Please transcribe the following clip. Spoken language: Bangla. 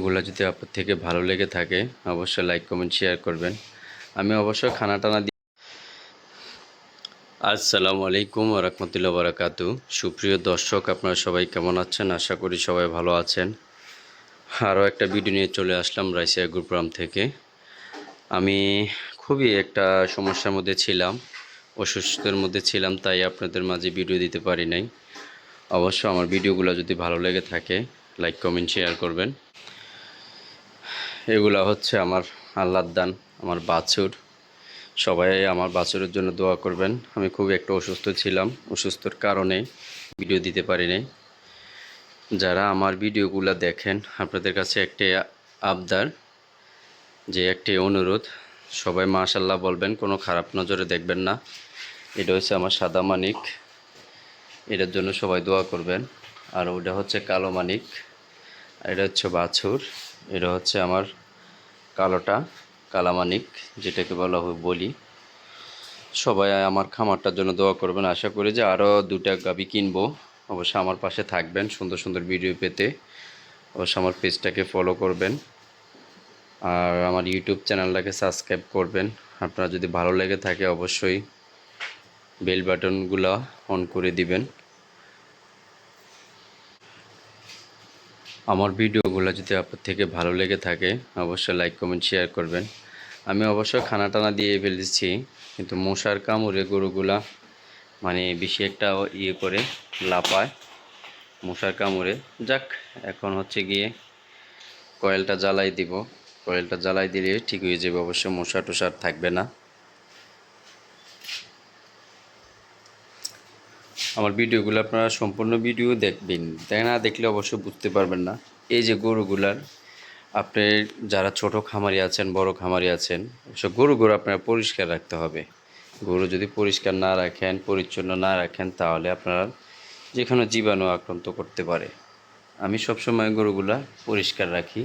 ভিডিওগুলো যদি আপনার থেকে ভালো লেগে থাকে অবশ্যই লাইক কমেন্ট শেয়ার করবেন। আমি অবশ্যই খানা টানা দিয়ে আসসালামু আলাইকুম ওয়া রাহমাতুল্লাহি ওয়া বারাকাতুহু। সুপ্রিয় দর্শক, আপনারা সবাই কেমন আছেন? আশা করি সবাই ভালো আছেন। আরও একটা ভিডিও নিয়ে চলে আসলাম রাইসিয়া গ্রুপ থেকে। আমি খুবই একটা সমস্যার মধ্যে ছিলাম, অসুস্থতার মধ্যে ছিলাম, তাই আপনাদের মাঝে ভিডিও দিতে পারি নাই। অবশ্য আমার ভিডিওগুলো যদি ভালো লেগে থাকে লাইক কমেন্ট শেয়ার করবেন। এগুলা হচ্ছে আমার আল্লাহর দান, আমার বাছুর। সবাই আমার বাছুরের জন্য দোয়া করবেন। আমি খুব একটা অসুস্থ ছিলাম, অসুস্থর কারণে ভিডিও দিতে পারি নাই। যারা আমার ভিডিওগুলো দেখেন আপনাদের কাছে একটি আবদার, যে একটি অনুরোধ, সবাই মাশাআল্লাহ বলবেন, কোনো খারাপ নজরে দেখবেন না। এটা হচ্ছে আমার সাদা মানিক, এটার জন্য সবাই দোয়া করবেন। আর ওটা হচ্ছে কালো মানিক, এটা হচ্ছে বাছুর। এটা হচ্ছে আমার কালোটা, কালামানিক যেটাকে বলি। সবাই আমার খামারটার জন্য দোয়া করবেন। আশা করি যে আরও দুটা গাভী কিনবো। অবশ্যই আমার পাশে থাকবেন সুন্দর সুন্দর ভিডিও পেতে। অবশ্যই আমার পেজটাকে ফলো করবেন আর আমার ইউটিউব চ্যানেলটাকে সাবস্ক্রাইব করবেন। আপনারা যদি ভালো লেগে থাকে অবশ্যই বেল বাটনগুলো অন করে দিবেন। আমার ভিডিওগুলো যদি আপনার থেকে ভালো লেগে থাকে অবশ্যই লাইক কমেন্ট শেয়ার করবেন। আমি অবশ্যই খানা টানা দিয়ে ফেলেছি, কিন্তু মশার কামড়ে গরুগুলা বেশি একটা করে লাপায় মশার কামড়ে। যাক, এখন হচ্ছে গিয়ে কয়েলটা জ্বালাই দিব। কয়েলটা জ্বালাই দিলে ঠিক হয়ে যাবে, অবশ্য মশা টশার থাকবে না। আমার ভিডিওগুলো আপনারা সম্পূর্ণ ভিডিও দেখবেন, তাই না দেখলে অবশ্য বুঝতে পারবেন না। এই যে গরুগুলার, আপনি যারা ছোট খামারি আছেন, বড় খামারি আছেন, সব গরুগুলো আপনারা পরিষ্কার রাখতে হবে। গরু যদি পরিষ্কার না রাখেন, পরিচ্ছন্ন না রাখেন, তাহলে আপনারা যেখানে জীবাণু আক্রান্ত করতে পারে। আমি সবসময় গরুগুলা পরিষ্কার রাখি।